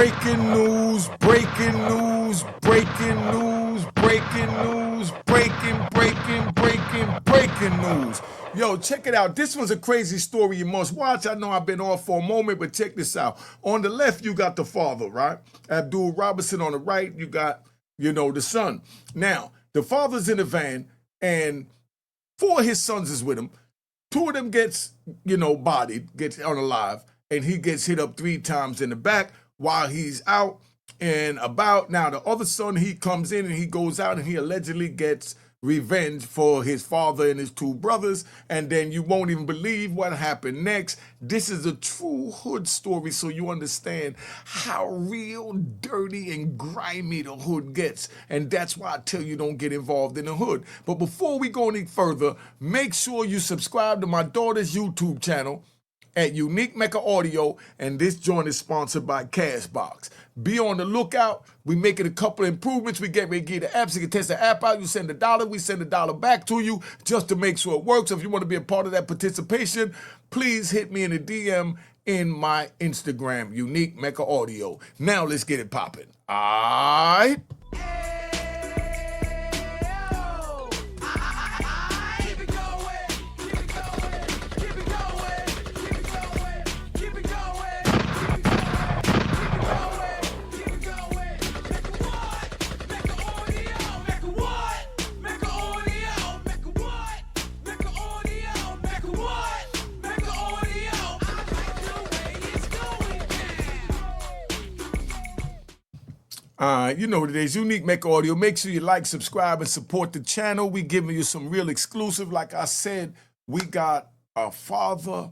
Breaking news, breaking news, breaking news, breaking news, breaking news. Yo, check it out. This was a crazy story you must watch. I know I've been off for a moment, but check this out. On the left, you got the father, right? Abdul Robinson. On the right, you got, the son. Now, the father's in the van, and 4 of his sons is with him. 2 of them gets, bodied, gets unalive, and he gets hit up 3 times in the back while he's out and about. Now, the other son, he comes in and he goes out and he allegedly gets revenge for his father and his 2 brothers. And then you won't even believe what happened next. This is a true hood story, so you understand how real dirty and grimy the hood gets. And that's why I tell you don't get involved in the hood. But before we go any further, make sure you subscribe to my daughter's YouTube channel at Unique Mecca Audio, and this joint is sponsored by Cashbox. Be on the lookout. We making a couple of improvements. We get ready to get the apps. You can test the app out. You send $1. We send $1 back to you just to make sure it works. So if you want to be a part of that participation, please hit me in a DM in my Instagram, Unique Mecca Audio. Now let's get it popping. All right. You know what it is, Unique Mecca Audio. Make sure you like, subscribe, and support the channel. We giving you some real exclusive. Like I said, we got a father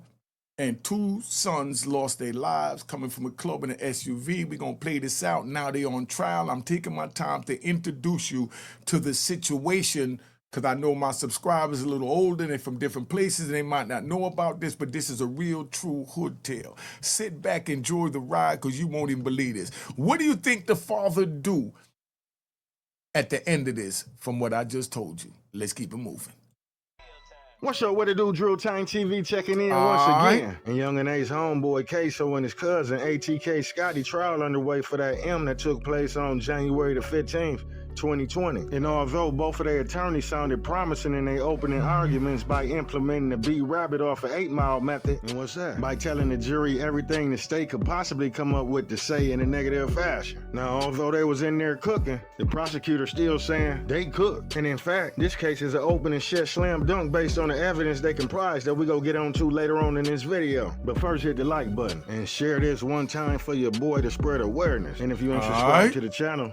and 2 sons lost their lives coming from a club in an SUV. We're going to play this out. Now they're on trial. I'm taking my time to introduce you to the situation because I know my subscribers are a little older and they're from different places and they might not know about this, but this is a real true hood tale. Sit back, enjoy the ride, because you won't even believe this. What do you think the father do at the end of this from what I just told you? Let's keep it moving. What's up, what it do? Drill Time TV checking in once again. And Young and A's homeboy Ksoo and his cousin ATK Scotty trial underway for that M that took place on January the 15th. 2020. And although both of their attorneys sounded promising in their opening arguments by implementing the B-Rabbit off of 8 Mile method, and what's that? By telling the jury everything the state could possibly come up with to say in a negative fashion. Now, although they was in there cooking, the prosecutor still saying they cooked. And in fact, this case is an open and shut slam dunk based on the evidence they comprise that we gonna get onto later on in this video. But first, hit the like button and share this one time for your boy to spread awareness. And if you ain't subscribed to the channel,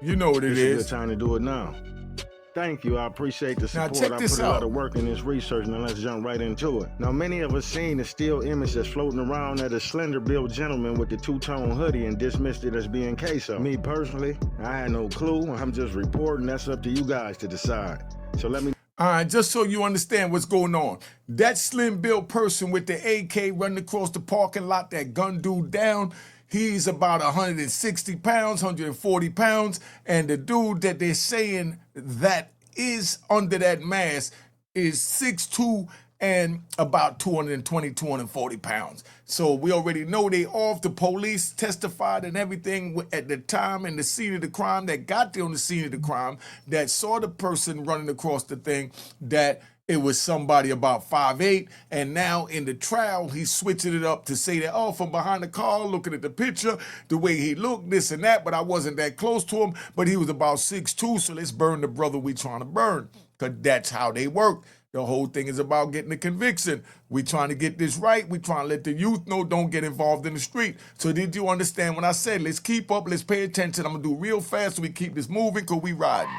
you know what it is. It's a good time to do it now. Thank you. I appreciate the support. Now check this I put a lot of work in this research. Now let's jump right into it. Now many of us seen the still image that's floating around of a slender-built gentleman with the 2-tone hoodie and dismissed it as being Ksoo. Me personally, I had no clue. I'm just reporting. That's up to you guys to decide. So let me... All right, just so you understand what's going on. That slim-built person with the AK running across the parking lot, that gun dude down, he's about 160 pounds, 140 pounds, and the dude that they're saying that is under that mask is 6'2" and about 220, 240 pounds. So we already know they off. The police testified and everything at the time and the scene of the crime, that got there on the scene of the crime, that saw the person running across the thing, that it was somebody about 5'8", and now in the trial, he's switching it up to say that, oh, from behind the car, looking at the picture, the way he looked, this and that, but I wasn't that close to him, but he was about 6'2", so let's burn the brother we trying to burn, because that's how they work. The whole thing is about getting the conviction. We trying to get this right. We trying to let the youth know don't get involved in the street. So did you understand when I said, let's keep up, let's pay attention. I'm going to do real fast so we keep this moving because we riding.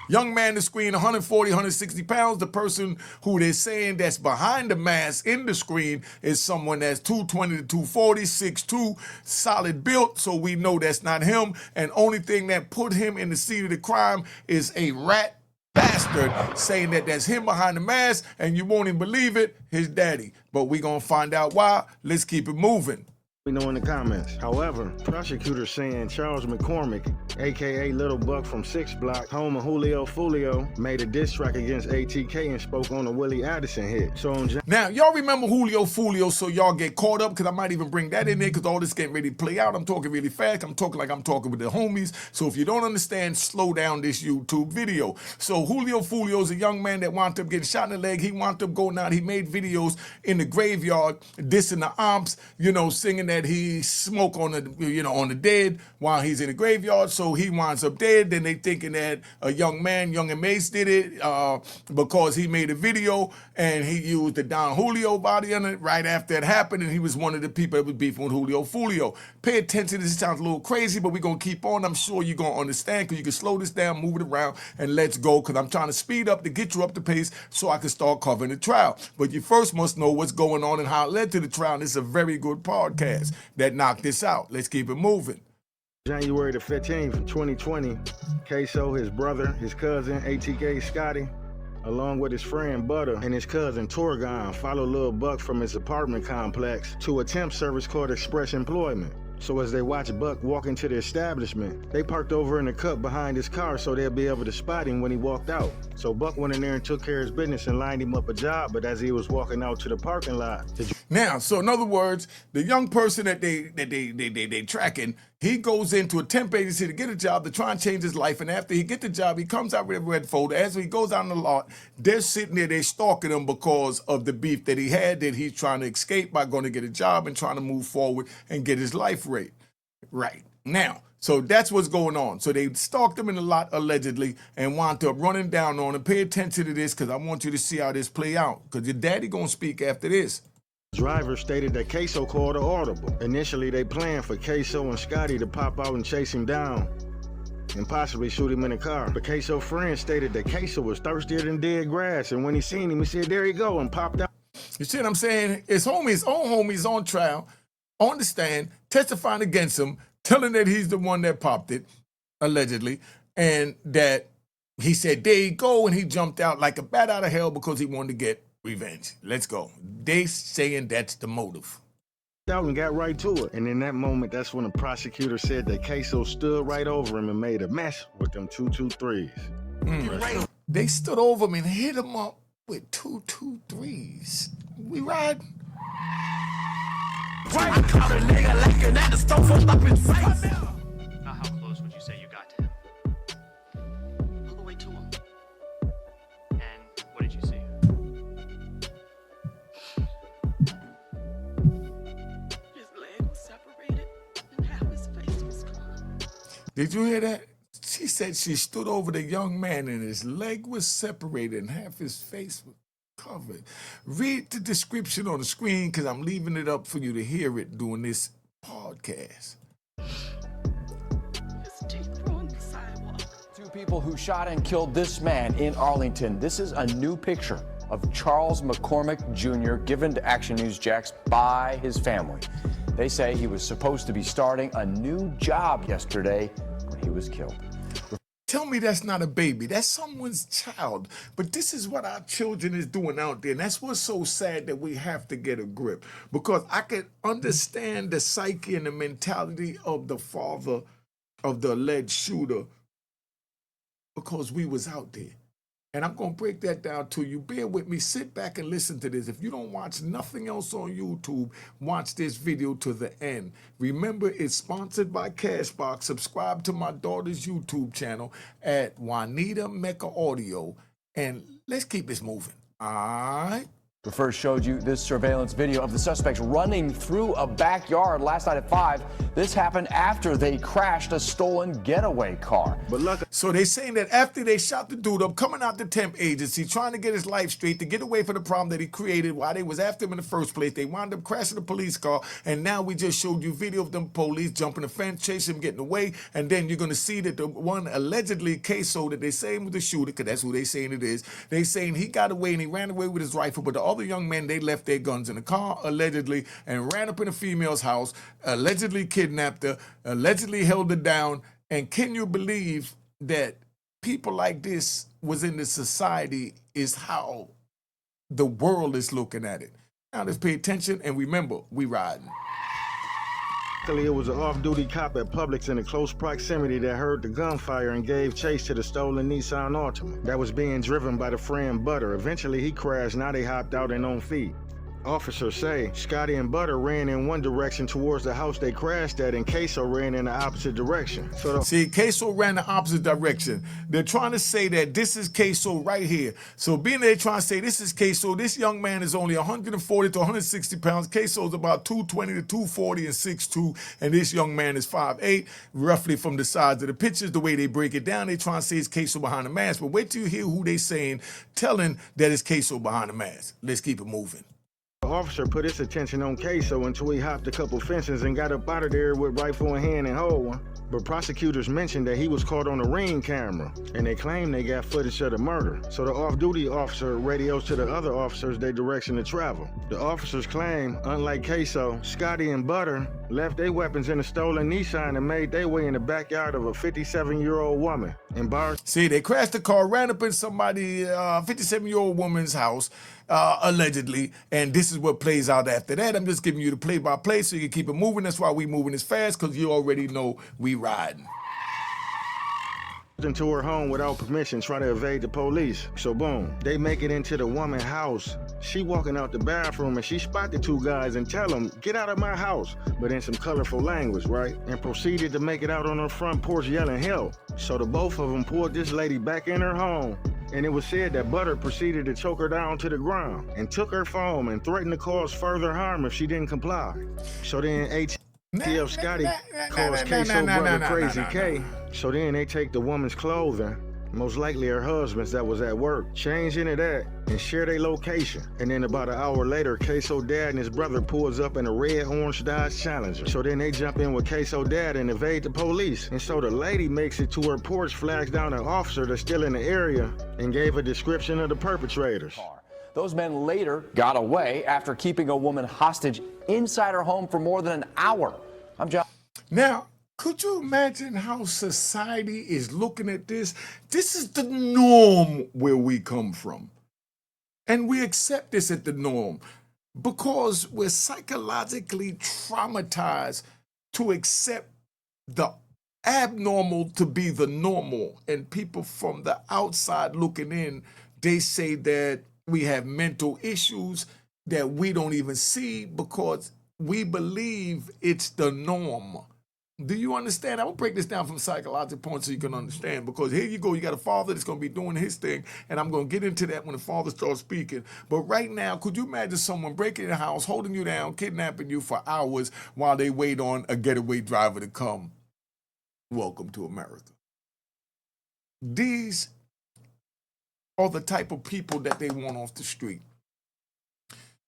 Young man to screen, 140, 160 pounds. The person who they're saying that's behind the mask in the screen is someone that's 220 to 240, 6'2", solid built, so we know that's not him. And only thing that put him in the scene of the crime is a rat bastard saying that that's him behind the mask, and you won't even believe it, his daddy. But we gonna find out why. Let's keep it moving. know in the comments. However, prosecutors saying Charles McCormick, aka Lil Buck from 6 Block, home of Julio Fulio, made a diss track against ATK and spoke on the Willie Addison hit. So on now, y'all remember Julio Fulio, so y'all get caught up, because I might even bring that in there, because all this getting ready to play out. I'm talking really fast. I'm talking like I'm talking with the homies. So if you don't understand, slow down this YouTube video. So Julio Fulio is a young man that wound up getting shot in the leg. He wound up going out. He made videos in the graveyard, dissing the ops, you know, singing that he smoke on the, you know, on the dead while he's in the graveyard. So he winds up dead. Then they thinking that a young man, Young and Mace, did it because he made a video and he used the Don Julio body on it right after it happened, and he was one of the people that was beefing with Julio Fulio. Pay attention, this sounds a little crazy, but we're going to keep on. I'm sure you're going to understand, because you can slow this down, move it around, and let's go, because I'm trying to speed up to get you up to pace so I can start covering the trial. But you first must know what's going on and how it led to the trial, and it's a very good podcast that knocked this out. Let's keep it moving. January the 15th, 2020, Ksoo, his brother, his cousin, ATK Scotty, along with his friend Butter and his cousin Torgon, followed Lil Buck from his apartment complex to a temp service called Express Employment. So as they watched Buck walk into the establishment, they parked over in the cut behind his car so they'll be able to spot him when he walked out. So Buck went in there and took care of his business and lined him up a job, but as he was walking out to the parking lot... Now, so in other words, the young person that they tracking, he goes into a temp agency to get a job to try and change his life, and after he get the job, he comes out with a red folder. As he goes out in the lot, they're sitting there, they're stalking him because of the beef that he had, that he's trying to escape by going to get a job and trying to move forward and get his life right. Now, so that's what's going on. So they stalked him in the lot, allegedly, and wound up running down on him. Pay attention to this, because I want you to see how this play out, because your daddy gonna speak after this. Driver stated that Ksoo called an audible. Initially, they planned for Ksoo and Scotty to pop out and chase him down and possibly shoot him in the car. But Ksoo friend stated that Ksoo was thirstier than dead grass, and when he seen him, he said, "There you go," and popped out. You see what I'm saying? His own homies on trial, on the stand, testifying against him, telling that he's the one that popped it, allegedly, and that he said, "There you go," and he jumped out like a bat out of hell because he wanted to get revenge. Let's go. They saying that's the motive. Out and got right to it. And in that moment, that's when the prosecutor said that Ksoo stood right over him and made a mess with them 223s. They stood over him and hit him up with 223s. We ride. I caught a nigga lacking at the stove up his face. Now, how close would you say you got to him? All the way to him. And what did you see? His leg was separated and half his face was gone. Did you hear that? She said she stood over the young man and his leg was separated and half his face was covered. Read the description on the screen, because I'm leaving it up for you to hear it during this podcast. His teeth were on the sidewalk. Two people who shot and killed this man in Arlington. This is a new picture of Charles McCormick Jr. given to Action News Jax by his family. They say he was supposed to be starting a new job yesterday when he was killed. Tell me that's not a baby. That's someone's child. But this is what our children is doing out there. And that's what's so sad, that we have to get a grip. Because I can understand the psyche and the mentality of the father of the alleged shooter, because we was out there. And I'm going to break that down to you. Bear with me. Sit back and listen to this. If you don't watch nothing else on YouTube, watch this video to the end. Remember, it's sponsored by Cashbox. Subscribe to my daughter's YouTube channel at Juanita Mecca Audio. And let's keep this moving. All right? We first showed you this surveillance video of the suspects running through a backyard last night at 5. This happened after they crashed a stolen getaway car. But look, so they saying that after they shot the dude up, coming out the temp agency, trying to get his life straight, to get away from the problem that he created while they was after him in the first place, they wound up crashing a police car, and now we just showed you video of them police jumping the fence, chasing him, getting away, and then you're going to see that the one allegedly Ksoo that they saying was the shooter, because that's who they saying it is, they saying he got away and he ran away with his rifle, but the other young men, they left their guns in the car, allegedly, and ran up in a female's house, allegedly kidnapped her, allegedly held her down. And can you believe that people like this was in the society is how the world is looking at it? Now let's pay attention and remember, we riding. Luckily, it was an off-duty cop at Publix in a close proximity that heard the gunfire and gave chase to the stolen Nissan Altima that was being driven by the friend Butter. Eventually, he crashed. Now they hopped out and on feet. Officers say Scotty and Butter ran in one direction towards the house they crashed at, and Ksoo ran in the opposite direction. See, Ksoo ran the opposite direction. They're trying to say that this is Ksoo right here. So being they're trying to say this is Ksoo, this young man is only 140 to 160 pounds. Ksoo's about 220 to 240 and 6'2", and this young man is 5'8", roughly from the sides of the pictures. The way they break it down, they trying to say it's Ksoo behind the mask. But wait till you hear who they saying, telling that it's Ksoo behind the mask. Let's keep it moving. The officer put his attention on Ksoo until he hopped a couple fences and got up out of there with rifle in hand and hold one. But prosecutors mentioned that he was caught on a ring camera, and they claim they got footage of the murder. So the off-duty officer radios to the other officers their direction to travel. The officers claim, unlike Ksoo, Scotty and Butter left their weapons in a stolen Nissan and made their way in the backyard of a 57-year-old woman in Bar. See, they crashed the car, ran up in somebody, 57-year-old woman's house, allegedly, and this is what plays out after that. I'm just giving you the play-by-play so you can keep it moving. That's why we moving as fast, because you already know we riding. Into her home without permission, try to evade the police. So boom, they make it into the woman's house. She walking out the bathroom and she spot the two guys and tell them, "Get out of my house," but in some colorful language, right? And proceeded to make it out on her front porch yelling help. So the both of them pulled this lady back in her home, and it was said that Butter proceeded to choke her down to the ground and took her phone and threatened to cause further harm if she didn't comply. So then ATF Scotty calls Ksoo brother Crazy K. So then they take the woman's clothing, most likely her husband's that was at work, change into that, and share their location. And then about an hour later, Ksoo dad and his brother pulls up in a red-orange Dodge Challenger. So then they jump in with Ksoo dad and evade the police. And so the lady makes it to her porch, flags down an officer that's still in the area, and gave a description of the perpetrators. Those men later got away after keeping a woman hostage inside her home for more than an hour. I'm John. Now, could you imagine how society is looking at this? This is the norm where we come from. And we accept this as the norm because we're psychologically traumatized to accept the abnormal to be the normal. And people from the outside looking in, they say that we have mental issues that we don't even see because we believe it's the norm. Do you understand? I'm going to break this down from a psychological point so you can understand, because here you go, you got a father that's going to be doing his thing, and I'm going to get into that when the father starts speaking. But right now, could you imagine someone breaking your house, holding you down, kidnapping you for hours while they wait on a getaway driver to come? Welcome to America. These are the type of people that they want off the street.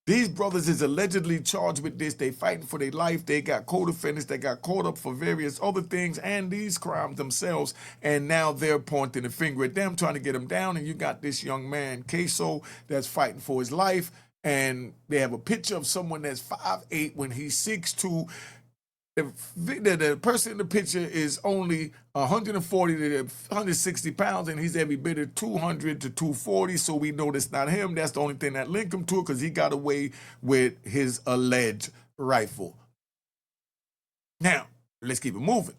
These brothers is allegedly charged with this. They fighting for their life. They got co-defendants. They got caught up for various other things and these crimes themselves. And now they're pointing the finger at them, trying to get them down. And you got this young man, Ksoo, that's fighting for his life. And they have a picture of someone that's 5'8" when he's 6'2". The person in the picture is only 140 to 160 pounds, and he's every bit of 200 to 240, so we know that's not him. That's the only thing that linked him to it, because he got away with his alleged rifle. Now, let's keep it moving.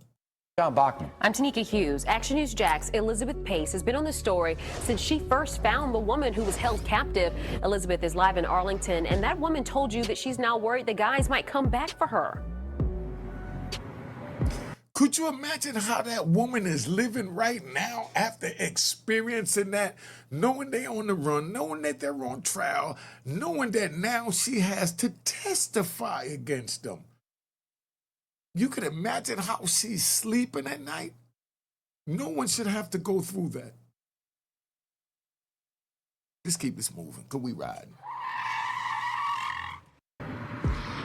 John Bachman. I'm Tanika Hughes. Action News Jax Elizabeth Pace has been on the story since she first found the woman who was held captive. Elizabeth is live in Arlington, and that woman told you that she's now worried the guys might come back for her. Could you imagine how that woman is living right now after experiencing that, knowing they're on the run, knowing that they're on trial, knowing that now she has to testify against them? You can imagine how she's sleeping at night. No one should have to go through that. Let's keep this moving. Could we ride?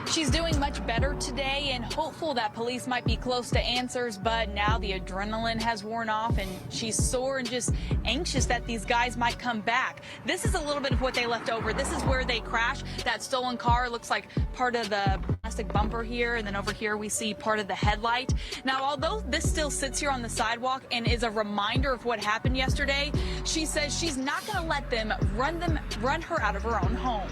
She's doing much better today and hopeful that police might be close to answers, but now the adrenaline has worn off and she's sore and just anxious that these guys might come back. This is a little bit of what they left over. This is where they crashed. That stolen car looks like part of the plastic bumper here, and then over here we see part of the headlight. Now, although this still sits here on the sidewalk and is a reminder of what happened yesterday, she says she's not going to let them run her out of her own home.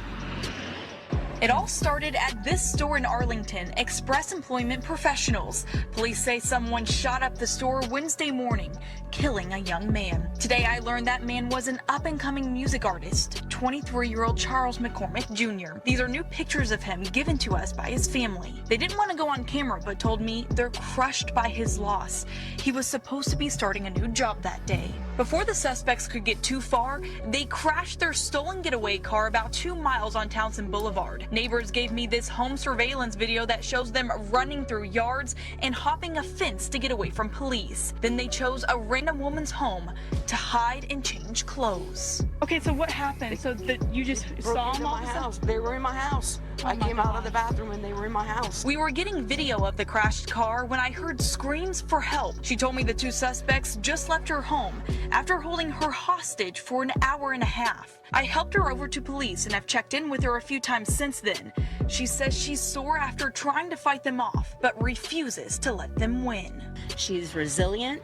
It all started at this store in Arlington, Express Employment Professionals. Police say someone shot up the store Wednesday morning, killing a young man. Today I learned that man was an up-and-coming music artist, 23-year-old Charles McCormick Jr. These are new pictures of him given to us by his family. They didn't want to go on camera but told me they're crushed by his loss. He was supposed to be starting a new job that day. Before the suspects could get too far, they crashed their stolen getaway car about 2 miles on Townsend Boulevard. Neighbors gave me this home surveillance video that shows them running through yards and hopping a fence to get away from police. Then they chose a random woman's home to hide and change clothes. Okay, so what happened? So that you just saw them all? My house. They were in my house. I came out of the bathroom and they were in my house. We were getting video of the crashed car when I heard screams for help. She told me the two suspects just left her home after holding her hostage for an hour and a half. I helped her over to police and have checked in with her a few times since then. She says she's sore after trying to fight them off, but refuses to let them win. She's resilient.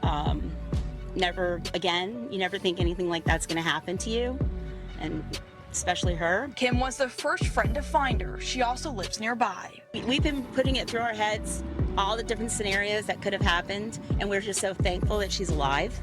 You never think anything like that's going to happen to you, and especially her. Kim was the first friend to find her. She also lives nearby. We've been putting it through our heads, all the different scenarios that could have happened, and we're just so thankful that she's alive.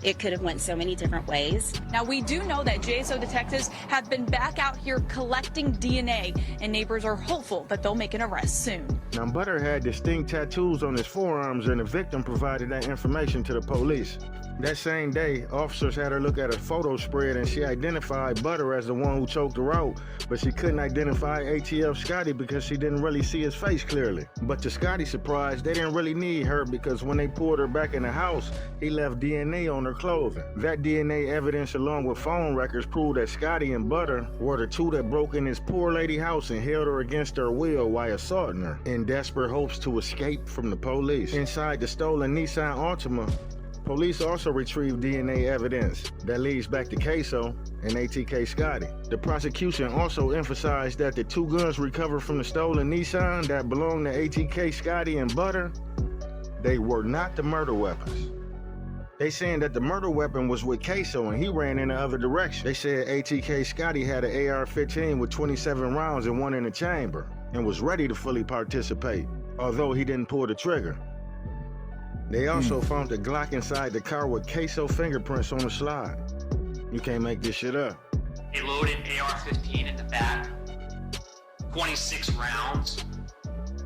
It could have went so many different ways. Now, we do know that JSO detectives have been back out here collecting DNA, and neighbors are hopeful that they'll make an arrest soon. Now, Butter had distinct tattoos on his forearms, and the victim provided that information to the police. That same day, officers had her look at a photo spread, and she identified Butter as the one who choked her out, but she couldn't identify ATF Scotty because she didn't really see his face clearly. But to Scotty's surprise, they didn't really need her because when they pulled her back in the house, he left DNA on her clothing. That DNA evidence, along with phone records, proved that Scotty and Butter were the two that broke in his poor lady house and held her against her will while assaulting her in desperate hopes to escape from the police. Inside the stolen Nissan Altima, police also retrieved DNA evidence that leads back to Ksoo and ATK Scotty. The prosecution also emphasized that the two guns recovered from the stolen Nissan that belonged to ATK Scotty and Butter, they were not the murder weapons. They saying that the murder weapon was with Ksoo and he ran in the other direction. They said ATK Scotty had an AR-15 with 27 rounds and one in the chamber and was ready to fully participate, although he didn't pull the trigger. They also found the Glock inside the car with Ksoo fingerprints on the slide. You can't make this shit up. They loaded AR-15 in the back, 26 rounds,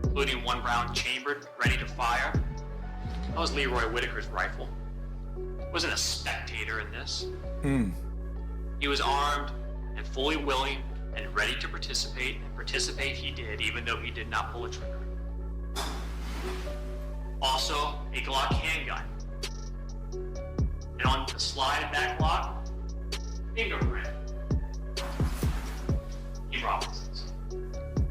including 1 round chambered, ready to fire. That was Leroy Whitaker's rifle. Wasn't a spectator in this. He was armed and fully willing and ready to participate, and participate he did, even though he did not pull a trigger. Also, a Glock handgun. And on the slide of that Glock, fingerprint. Robinson's.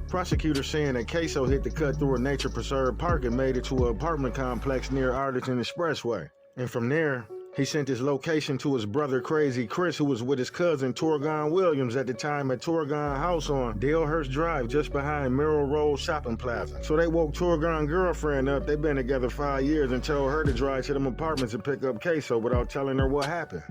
Prosecutors saying that Ksoo hit the cut through a nature preserve park and made it to an apartment complex near Arlington Expressway. And from there, he sent his location to his brother Crazy Chris, who was with his cousin Torgon Williams at the time at Torgon House on Dalehurst Drive, just behind Merrill Road Shopping Plaza. So they woke Torgon's girlfriend up, they've been together 5 years, and told her to drive to them apartments and pick up Ksoo without telling her what happened.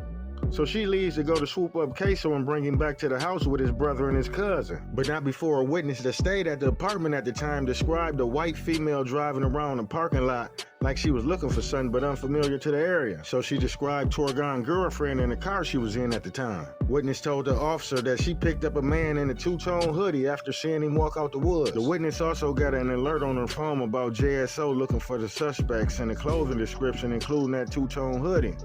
So she leaves to go to swoop up Ksoo and bring him back to the house with his brother and his cousin. But not before a witness that stayed at the apartment at the time described a white female driving around the parking lot like she was looking for something but unfamiliar to the area. So she described Torgon's girlfriend in the car she was in at the time. Witness told the officer that she picked up a man in a two-tone hoodie after seeing him walk out the woods. The witness also got an alert on her phone about JSO looking for the suspects and the clothing description including that two-tone hoodie.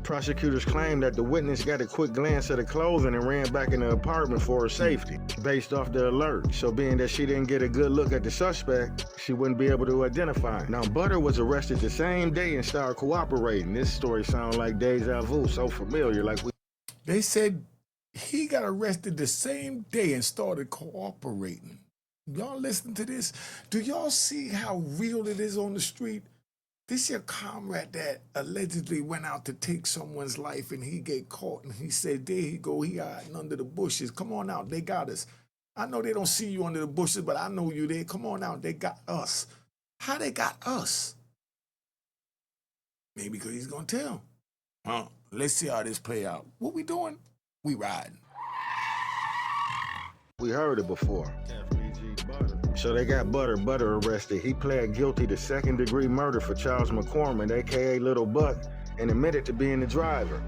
Prosecutors claimed that the witness got a quick glance at the clothing and ran back in the apartment for her safety, based off the alert. So being that she didn't get a good look at the suspect, she wouldn't be able to identify him. Now, Butter was arrested the same day and started cooperating. This story sounds like deja vu, so familiar, like we... They said he got arrested the same day and started cooperating. Y'all listen to this? Do y'all see how real it is on the street? This your comrade that allegedly went out to take someone's life and he get caught and he said, there he go, he hiding under the bushes. Come on out, they got us. I know they don't see you under the bushes, but I know you there. Come on out, they got us. How they got us? Maybe because he's gonna tell. Huh? Let's see how this play out. What we doing? We riding. We heard it before. So they got Butter arrested. He pled guilty to second-degree murder for Charles McCormick, a.k.a. Lil Buck, and admitted to being the driver.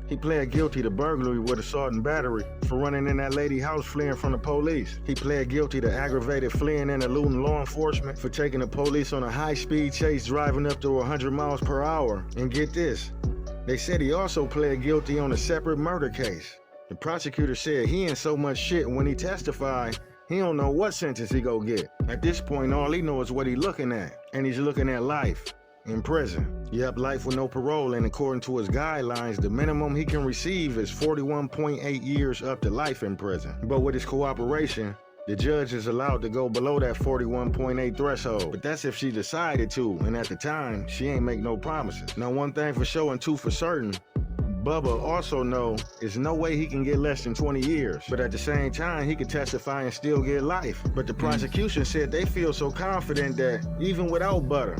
He pled guilty to burglary with assault and battery for running in that lady house fleeing from the police. He pled guilty to aggravated fleeing and eluding law enforcement for taking the police on a high-speed chase driving up to 100 miles per hour. And get this, they said he also pled guilty on a separate murder case. The prosecutor said he in so much shit when he testified, he don't know what sentence he go get. At this point, all he knows is what he looking at, and he's looking at life. In prison. Yep, life with no parole, and according to his guidelines, the minimum he can receive is 41.8 years up to life in prison. But with his cooperation, the judge is allowed to go below that 41.8 threshold. But that's if she decided to, and at the time, she ain't make no promises. Now, one thing for sure and two for certain, Bubba also know there's no way he can get less than 20 years. But at the same time, he could testify and still get life. But the prosecution said they feel so confident that even without Butter,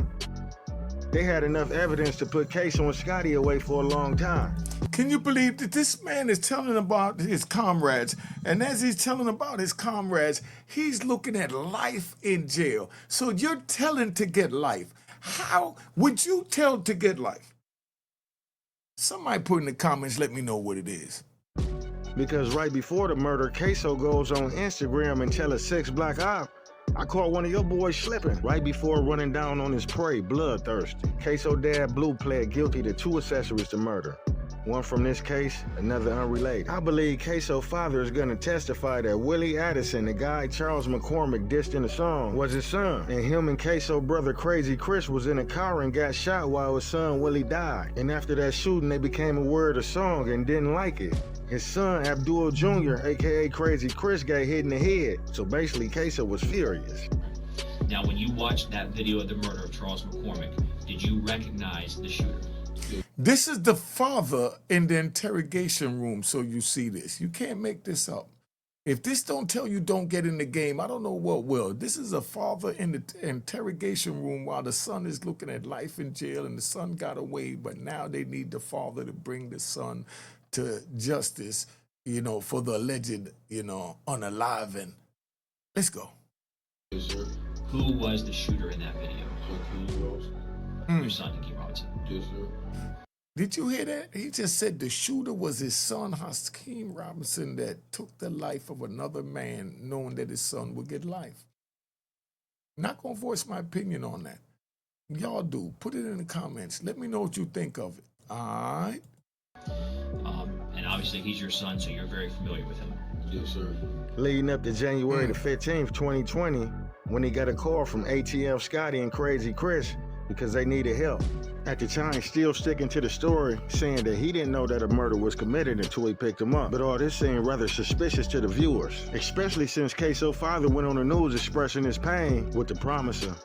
they had enough evidence to put Ksoo and Scotty away for a long time. Can you believe that this man is telling about his comrades, and as he's telling about his comrades, he's looking at life in jail. So you're telling to get life. How would you tell to get life? Somebody put in the comments, let me know what it is. Because right before the murder, Ksoo goes on Instagram and tell a 6 Black op, I caught one of your boys slipping right before running down on his prey, bloodthirsty. Ksoo dad Blue pled guilty to 2 accessories to murder. One from this case, another unrelated. I believe Ksoo father is gonna testify that Willie Addison, the guy Charles McCormick dissed in the song, was his son. And him and Ksoo brother Crazy Chris was in a car and got shot while his son Willie died. And after that shooting, they became aware of the song and didn't like it. His son, Abdul Jr., a.k.a. Crazy Chris, got hit in the head. So basically, Ksoo was furious. Now, when you watched that video of the murder of Charles McCormick, did you recognize the shooter? This is the father in the interrogation room, so you see this. You can't make this up. If this don't tell you don't get in the game, I don't know what will. This is a father in the interrogation room while the son is looking at life in jail, and the son got away, but now they need the father to bring the son to justice, you know, for the alleged, you know, unaliving. Let's go. Yes, sir. Who was the shooter in that video? Your son, Duval Robinson. Yes, sir. Did you hear that? He just said the shooter was his son, Hakeem Robinson, that took the life of another man, knowing that his son would get life. Not gonna voice my opinion on that. Y'all do. Put it in the comments. Let me know what you think of it. All right? And obviously he's your son, so you're very familiar with him. Yes, sir. Leading up to January the 15th, 2020, when he got a call from ATF Scotty and Crazy Chris because they needed help. At the time, still sticking to the story, saying that he didn't know that a murder was committed until he picked him up. But all this seemed rather suspicious to the viewers, especially since Ksoo's father went on the news expressing his pain with the promise of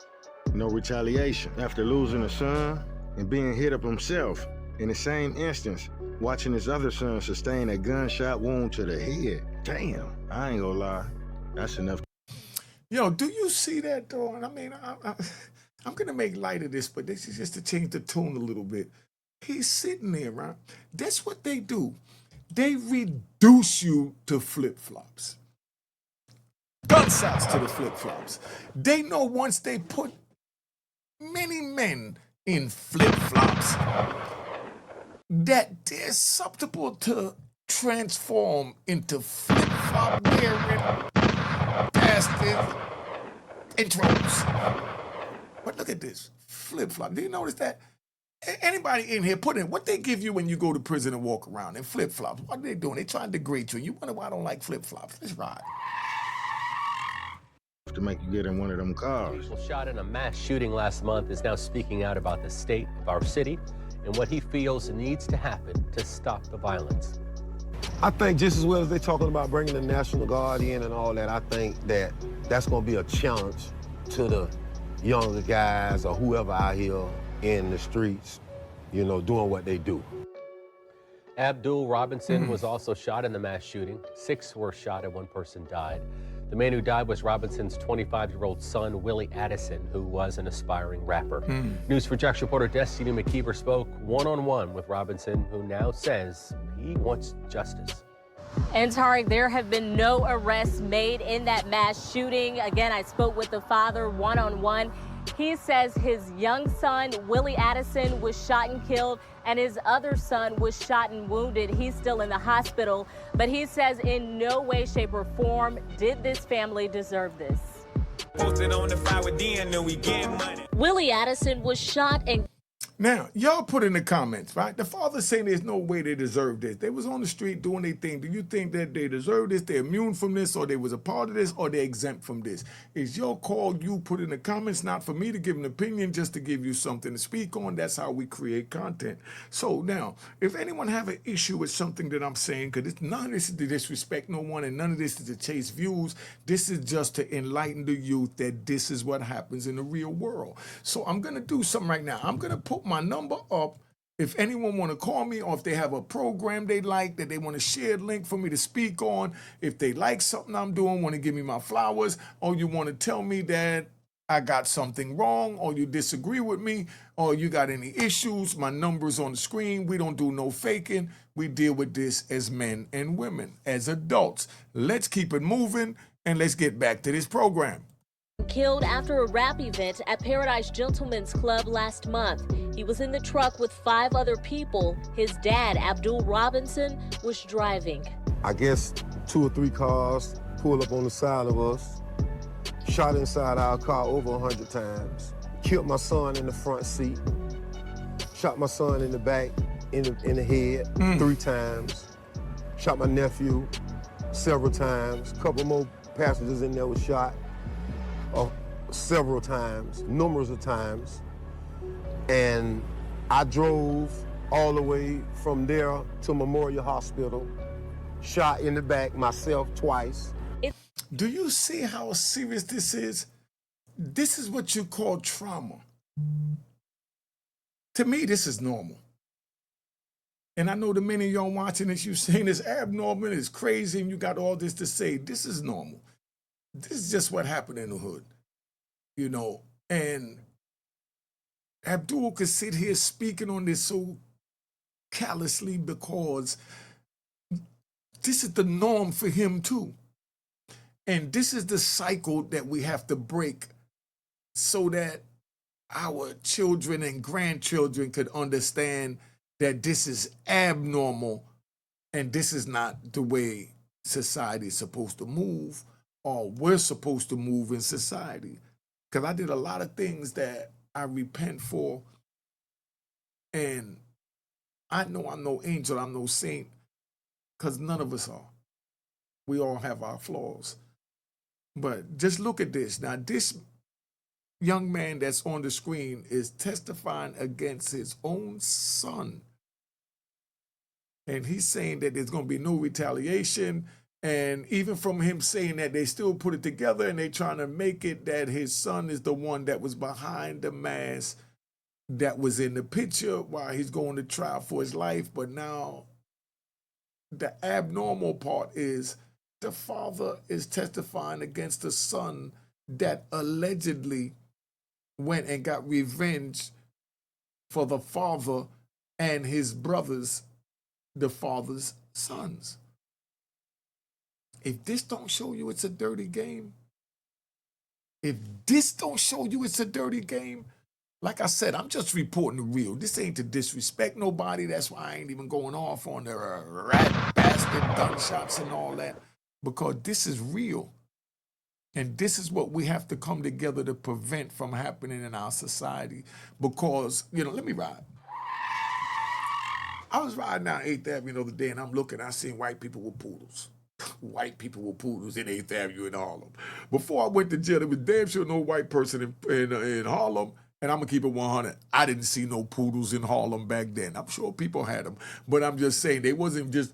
no retaliation. After losing a son and being hit up himself, in the same instance, watching his other son sustain a gunshot wound to the head. Damn, I ain't gonna lie, that's enough. Yo, do you see that, though? And I mean, I'm going to make light of this, but this is just to change the tone a little bit. He's sitting there, right? That's what they do. They reduce you to flip-flops. Gunshots to the flip-flops. They know once they put many men in flip-flops that they're susceptible to transform into flip-flop wearing bastards intros. But look at this, flip-flop. Do you notice that? Anybody in here, put in what they give you when you go to prison and walk around in flip-flops. What are they doing? They trying to degrade you. And you wonder why I don't like flip-flops. Let's ride. To make you get in one of them cars. People shot in a mass shooting last month is now speaking out about the state of our city and what he feels needs to happen to stop the violence. I think just as well as they're talking about bringing the National Guard in and all that, I think that that's going to be a challenge to the younger guys or whoever out here in the streets, you know, doing what they do. Abdul Robinson was also shot in the mass shooting. 6 were shot and 1 person died. The man who died was Robinson's 25-year-old son, Willie Addison, who was an aspiring rapper. News4Jax reporter Destiny McKeever spoke one-on-one with Robinson, who now says he wants justice. And Tariq, there have been no arrests made in that mass shooting. Again, I spoke with the father one-on-one. He says his young son, Willie Addison, was shot and killed, and his other son was shot and wounded. He's still in the hospital, but he says in no way, shape, or form did this family deserve this. Posted on the fire with Dan, and we get money. Willie Addison was shot and... Now, y'all put in the comments, right? The father's saying there's no way they deserve this. They was on the street doing their thing. Do you think that they deserve this, they're immune from this, or they was a part of this, or they're exempt from this? It's your call. You put in the comments, not for me to give an opinion, just to give you something to speak on. That's how we create content. So now, if anyone have an issue with something that I'm saying, because none of this is to disrespect no one, and none of this is to chase views, this is just to enlighten the youth that this is what happens in the real world. So I'm going to do something right now. I'm going to put my number up. If anyone want to call me, or if they have a program they like that they want to share a link for me to speak on, if they like something I'm doing, want to give me my flowers, or you want to tell me that I got something wrong, or you disagree with me, or you got any issues, my number's on the screen. We don't do no faking. We deal with this as men and women, as adults. Let's keep it moving, and let's get back to this program. Killed after a rap event at Paradise Gentlemen's Club last month. He was in the truck with 5 other people. His dad, Abdul Robinson, was driving. I guess 2 or 3 cars pulled up on the side of us, shot inside our car over 100 times, killed my son in the front seat, shot my son in the back, in the head 3 times, shot my nephew several times, a couple more passengers in there were shot. Several times, numerous of times, and I drove all the way from there to Memorial Hospital, shot in the back myself twice. Do you see how serious this is? This is what you call trauma. To me, this is normal. And I know the many of y'all watching this, you saying it's abnormal, it's crazy, and you got all this to say. This is normal. This is just what happened in the hood. You know, and Abdul could sit here speaking on this so callously because this is the norm for him too. And this is the cycle that we have to break so that our children and grandchildren could understand that this is abnormal and this is not the way society is supposed to move, or we're supposed to move in society. Because I did a lot of things that I repent for. And I know I'm no angel, I'm no saint, because none of us are. We all have our flaws. But just look at this. Now, this young man that's on the screen is testifying against his own son. And he's saying that there's going to be no retaliation. And even from him saying that, they still put it together and they trying to make it that his son is the one that was behind the mask that was in the picture while he's going to trial for his life. But now the abnormal part is the father is testifying against the son that allegedly went and got revenge for the father and his brothers, the father's sons. If this don't show you it's a dirty game, if this don't show you it's a dirty game, like I said, I'm just reporting the real. This ain't to disrespect nobody. That's why I ain't even going off on the rat bastard gunshots and all that, because this is real. And this is what we have to come together to prevent from happening in our society. Because, you know, let me ride. I was riding down 8th Avenue the other day and I'm looking, I seen white people with poodles. White people with poodles in 8th Avenue in Harlem. Before I went to jail, there was damn sure no white person in Harlem, and I'm going to keep it 100. I didn't see no poodles in Harlem back then. I'm sure people had them, but I'm just saying they wasn't just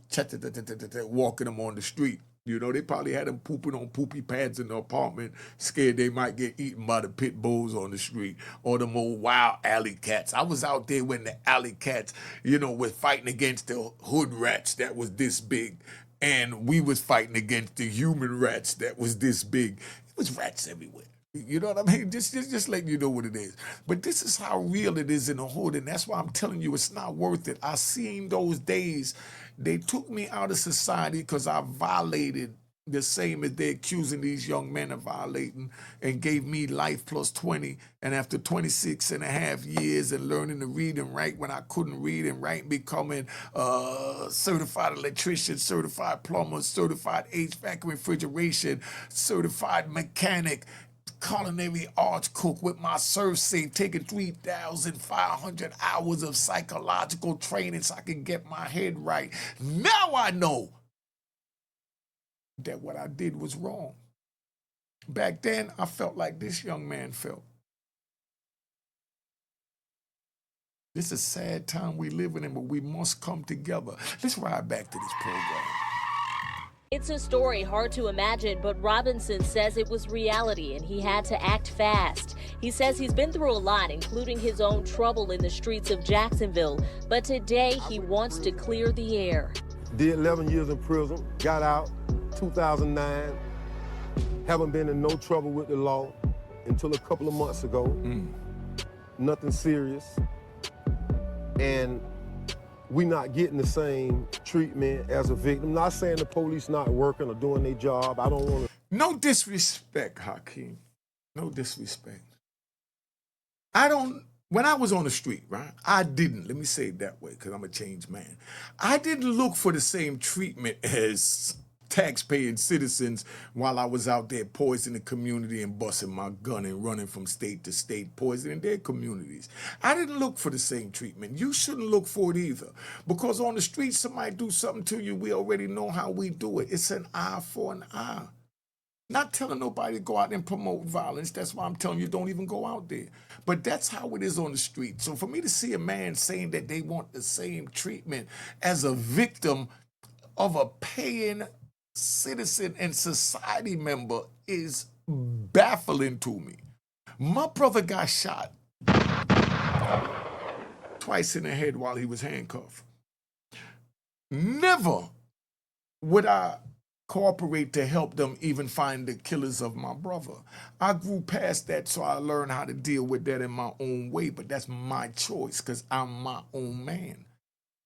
walking them on the street. You know, they probably had them pooping on poopy pads in the apartment, scared they might get eaten by the pit bulls on the street or them old wild alley cats. I was out there when the alley cats, you know, were fighting against the hood rats that was this big. and we was fighting against the human rats that was this big. It was rats everywhere. You know what I mean? Just letting you know what it is. But this is how real it is in the hood, and that's why I'm telling you it's not worth it. I seen those days. They took me out of society because I violated the same as they're accusing these young men of violating, and gave me life plus 20. And after 26 and a half years and learning to read and write when I couldn't read and write, becoming a certified electrician, certified plumber, certified HVAC refrigeration, certified mechanic, culinary arts cook with my serve safe, taking 3,500 hours of psychological training so I can get my head right. Now I know that what I did was wrong. Back then, I felt like this young man felt. This is a sad time we live in, but we must come together. Let's ride back to this program. It's a story hard to imagine, but Robinson says it was reality and he had to act fast. He says he's been through a lot, including his own trouble in the streets of Jacksonville. But today, he wants to clear the air. Did 11 years in prison, got out 2009. Haven't been in no trouble with the law until a couple of months ago. Nothing serious. And we not getting the same treatment as a victim. Not saying the police not working or doing their job. I don't want to. No disrespect, Hakeem. No disrespect. When I was on the street, right, I didn't, let me say it that way, because I'm a changed man. I didn't look for the same treatment as taxpaying citizens while I was out there poisoning the community and busting my gun and running from state to state, poisoning their communities. I didn't look for the same treatment. You shouldn't look for it either. Because on the street, somebody do something to you, we already know how we do it. It's an eye for an eye. Not telling nobody to go out and promote violence. That's why I'm telling you, don't even go out there. But that's how it is on the street. So for me to see a man saying that they want the same treatment as a victim of a paying citizen and society member is baffling to me. My brother got shot twice in the head while he was handcuffed. Never would I cooperate to help them even find the killers of my brother. I grew past that, so I learned how to deal with that in my own way, but that's my choice because I'm my own man.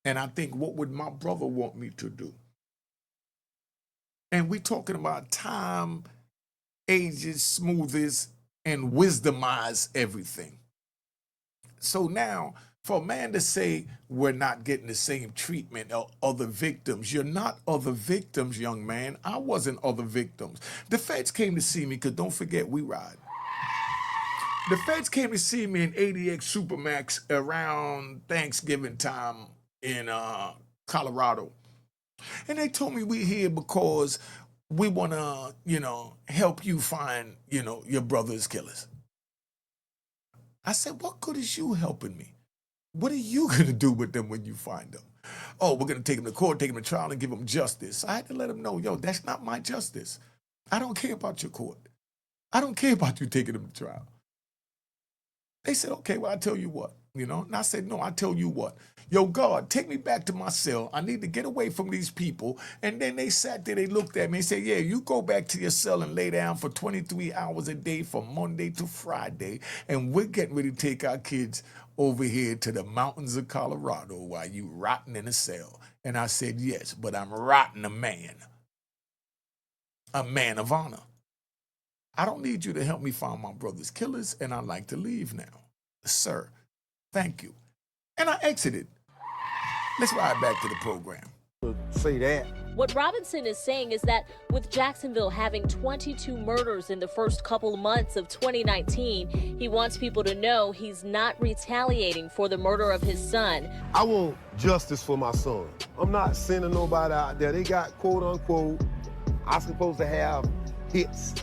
And I think, what would my brother want me to do? And we're talking about time, ages, smoothest, and wisdomize everything. So now, for a man to say we're not getting the same treatment of other victims, you're not other victims, young man. I wasn't other victims. The feds came to see me, because don't forget, we ride. The feds came to see me in ADX Supermax around Thanksgiving time in Colorado. And they told me we're here because we want to, help you find, your brother's killers. I said, what good is you helping me? What are you going to do with them when you find them? Oh, we're going to take them to court, take them to trial, and give them justice. I had to let them know, that's not my justice. I don't care about your court. I don't care about you taking them to trial. They said, okay, well, I'll tell you what, And I said, no, I'll tell you what. Yo, God, take me back to my cell. I need to get away from these people. And then they sat there, they looked at me and said, yeah, you go back to your cell and lay down for 23 hours a day from Monday to Friday. And we're getting ready to take our kids over here to the mountains of Colorado while you rotting in a cell. And I said, yes, but I'm rotting a man of honor. I don't need you to help me find my brother's killers, and I'd like to leave now. Sir, thank you. And I exited. Let's ride back to the program. Say that. What Robinson is saying is that with Jacksonville having 22 murders in the first couple of months of 2019, he wants people to know he's not retaliating for the murder of his son. I want justice for my son. I'm not sending nobody out there. They got, quote unquote, I'm supposed to have hits.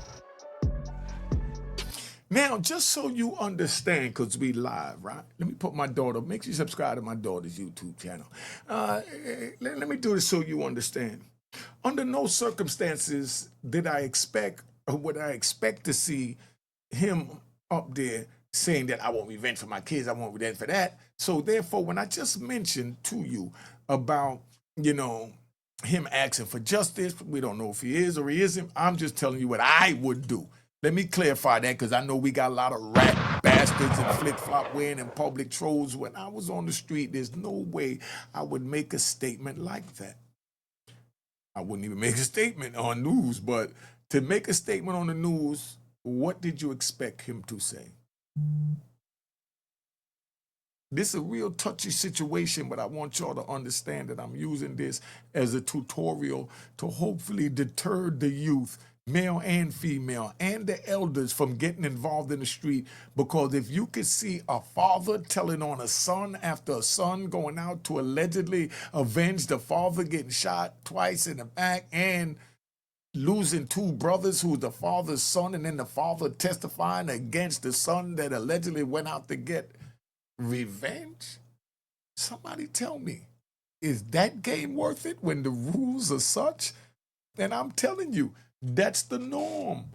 Now, just so you understand, because we live, right? Let me put my daughter, make sure you subscribe to my daughter's YouTube channel. Let me do this so you understand. Under no circumstances did I expect, or would I expect to see him up there saying that I want revenge for my kids, I want revenge for that. So therefore, when I just mentioned to you about, him asking for justice. We don't know if he is or he isn't. I'm just telling you what I would do. Let me clarify that, because I know we got a lot of rat bastards and flip-flop wearing and public trolls. When I was on the street, there's no way I would make a statement like that. I wouldn't even make a statement on news, but to make a statement on the news, what did you expect him to say? This is a real touchy situation, but I want y'all to understand that I'm using this as a tutorial to hopefully deter the youth, male and female, and the elders from getting involved in the street. Because if you could see a father telling on a son after a son going out to allegedly avenge the father getting shot twice in the back and losing two brothers who's the father's son, and then the father testifying against the son that allegedly went out to get revenge? Somebody tell me, is that game worth it when the rules are such? And I'm telling you, that's the norm.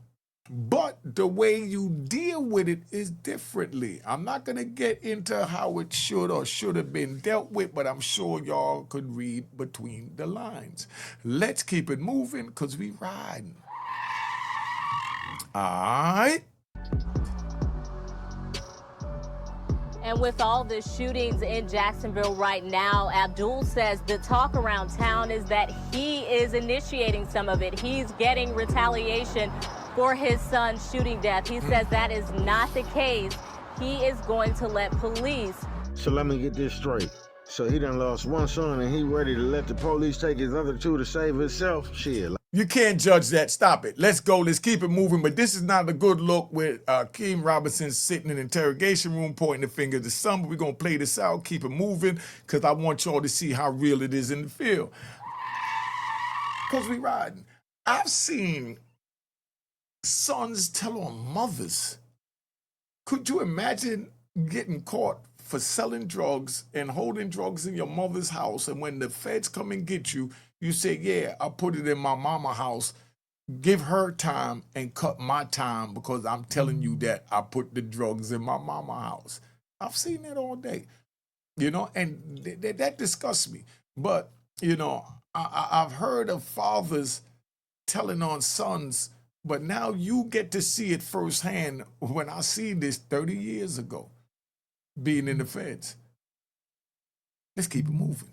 But the way you deal with it is differently. I'm not going to get into how it should or should have been dealt with, but I'm sure y'all could read between the lines. Let's keep it moving, because we riding. All right. And with all the shootings in Jacksonville right now, Abdul says the talk around town is that he is initiating some of it. He's getting retaliation for his son's shooting death. He says that is not the case. He is going to let police. So let me get this straight. So he done lost one son and he ready to let the police take his other two to save himself? Shit. You can't judge that. Stop it. Let's go. Let's keep it moving. But this is not a good look with Keem Robinson sitting in the interrogation room pointing the finger to some. We're going to play this out, keep it moving, because I want y'all to see how real it is in the field. Because we riding. I've seen sons tell on mothers. Could you imagine getting caught for selling drugs and holding drugs in your mother's house, and when the feds come and get you, you say, yeah, I put it in my mama's house, give her time and cut my time because I'm telling you that I put the drugs in my mama's house. I've seen that all day, you know, and that disgusts me. But, you know, I've heard of fathers telling on sons, but now you get to see it firsthand when I seen this 30 years ago, being in the feds. Let's keep it moving.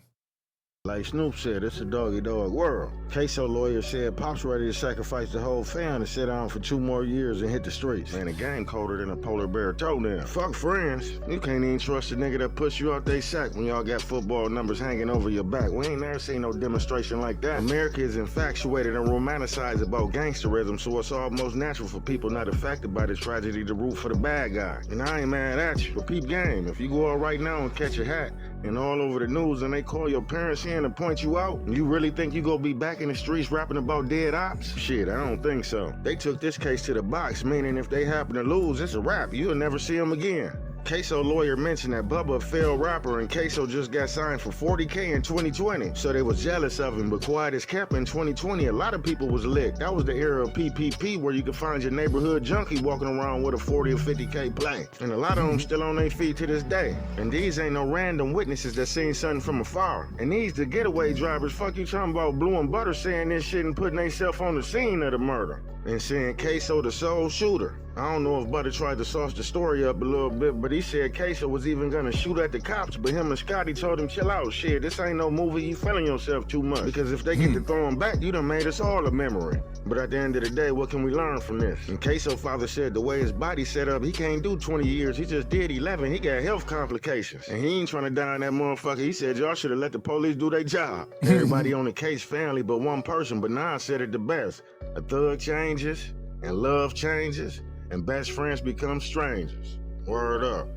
Like Snoop said, it's a dog-eat-dog world. Ksoo lawyer said Pop's ready to sacrifice the whole fam to sit down for 2 more years and hit the streets. Man, the game colder than a polar bear toenail. Fuck friends. You can't even trust a nigga that push you out they sack when y'all got football numbers hanging over your back. We ain't never seen no demonstration like that. America is infatuated and romanticized about gangsterism, so it's almost natural for people not affected by the tragedy to root for the bad guy. And I ain't mad at you, but peep game. If you go out right now and catch a hat and all over the news and they call your parents in and point you out, and you really think you gonna be back in the streets rapping about dead ops? Shit, I don't think so. They took this case to the box, meaning if they happen to lose, it's a wrap. You'll never see them again. Ksoo lawyer mentioned that Bubba a failed rapper and Ksoo just got signed for $40K in 2020. So they was jealous of him, but quiet as kept in 2020, a lot of people was lit. That was the era of PPP where you could find your neighborhood junkie walking around with a 40 or 50K play. And a lot of them still on their feet to this day. And these ain't no random witnesses that seen something from afar. And these the getaway drivers, fuck you talking about Blue and Butter saying this shit and putting themselves on the scene of the murder. And saying Ksoo the sole shooter. I don't know if Butter tried to sauce the story up a little bit, but he said Ksoo was even gonna shoot at the cops, but him and Scotty told him, chill out, shit, this ain't no movie, you feeling yourself too much. Because if they get to throwing back, you done made us all a memory. But at the end of the day, what can we learn from this? And Ksoo father said the way his body set up, he can't do 20 years, he just did 11, he got health complications. And he ain't trying to die on that motherfucker, he said y'all should have let the police do their job. Everybody on the case family but one person, but Nas said it the best. A thug changes, and love changes, and best friends become strangers. Word up.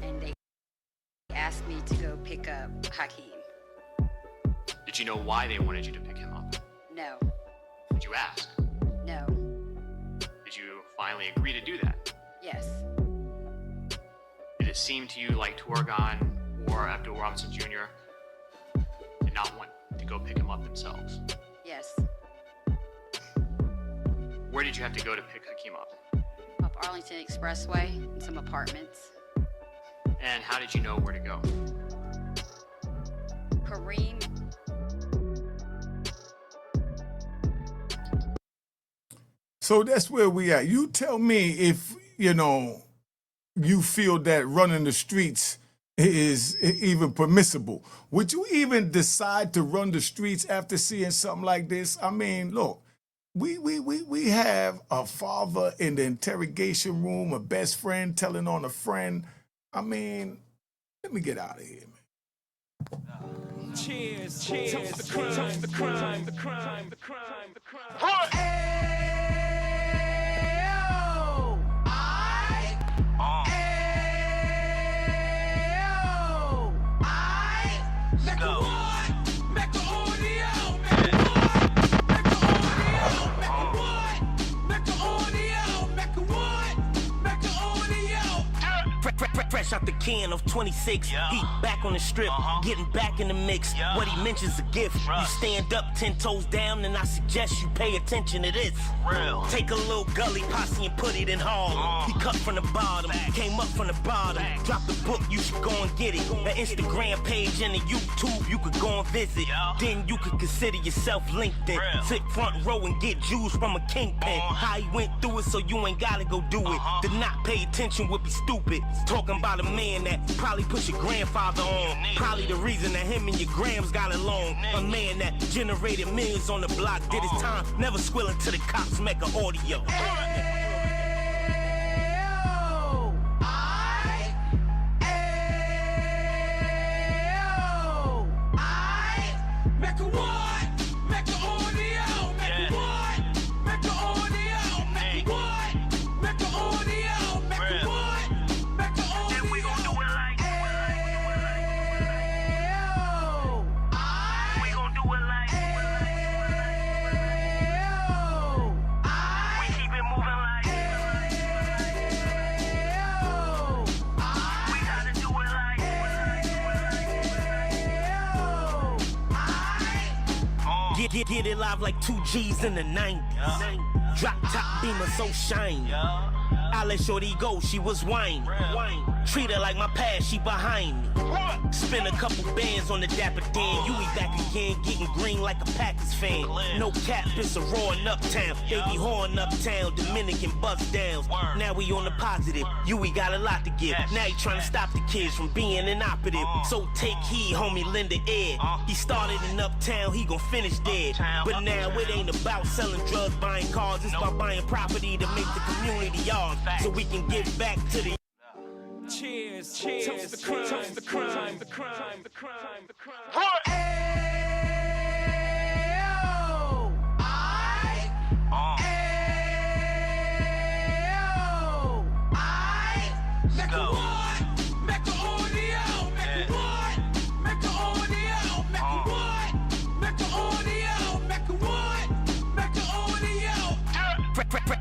And they asked me to go pick up Hakeem. Did you know why they wanted you to pick him up? No. Did you ask? No. Did you finally agree to do that? Yes. Did it seem to you like Torgon or Abdul Robinson Jr. did not want to go pick him up themselves? Yes. Where did you have to go to pick Hakeem up? Up Arlington Expressway and some apartments. And how did you know where to go? Kareem So that's where we at. You tell me if, you know, you feel that running the streets is even permissible. Would you even decide to run the streets after seeing something like this? I mean, look, we have a father in the interrogation room, a best friend telling on a friend. I mean, let me get out of here, man. Cheers, cheers, the crime, the crime, the crime, the crime, the crime. Fresh out the can of 26, he back on the strip, getting back in the mix. What he mentions a gift. You stand up 10 toes down, and I suggest you pay attention to this. Take a little gully posse and put it in Harlem. He cut from the bottom, came up from the bottom. Drop the book, you should go and get it. The Instagram page and the YouTube, you could go and visit. Then you could consider yourself LinkedIn. Sit front row and get Jews from a kingpin. How he went through it, so you ain't gotta go do it. To not pay attention would be stupid. Talking about a man that probably put your grandfather on. Probably the reason that him and your grams got along. A man that generated millions on the block, did his time, never squilling to the cops, make an audio. Get it live like 2 G's in the 90s. Drop top beamer so shiny. I let shorty go, she was whining. Treat her like my past, she behind me. Spend a couple bands on the Dapper Dan. You be back again, getting green like a Packers fan. No cap, it's a roaring uptown. They be whoring uptown, Dominican bust downs. Now we on the positive, we got a lot to give. Now he trying to stop the kids from being inoperative. So take heed, homie, lend an ear. He started in uptown, he gon' finish dead. But now it ain't about selling drugs, buying cars. It's about buying property to make the community ours. So we can give back to the Cheers, cheers, toast the crime, toast the crime, the crime, the crime, the crime.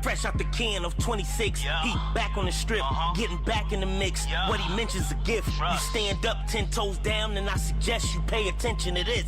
Fresh out the can of 26, he back on the strip, getting back in the mix. What he mentions a gift. You stand up 10 toes down, and I suggest you pay attention to this.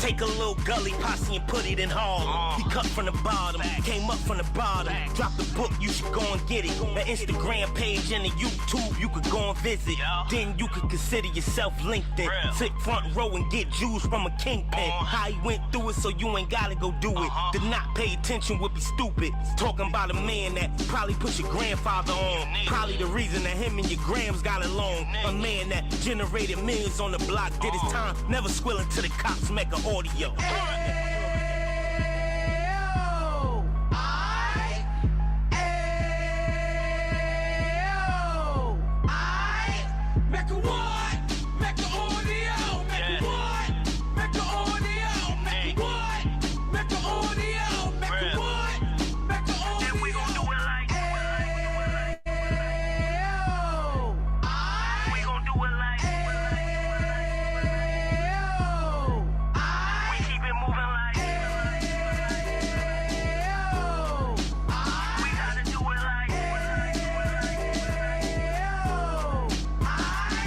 Take a little gully posse and put it in Harlem. He cut from the bottom, came up from the bottom. Drop the book, you should go and get it. The Instagram page and the YouTube, you could go and visit. Then you could consider yourself LinkedIn. Sit front row and get Jews from a kingpin. How he went through it, so you ain't gotta go do it. To not pay attention would be stupid. Talking about a man that probably put your grandfather on. Probably the reason that him and your grams got along. A man that generated millions on the block, did his time, never squilling to the cops, make an audio. Make a one.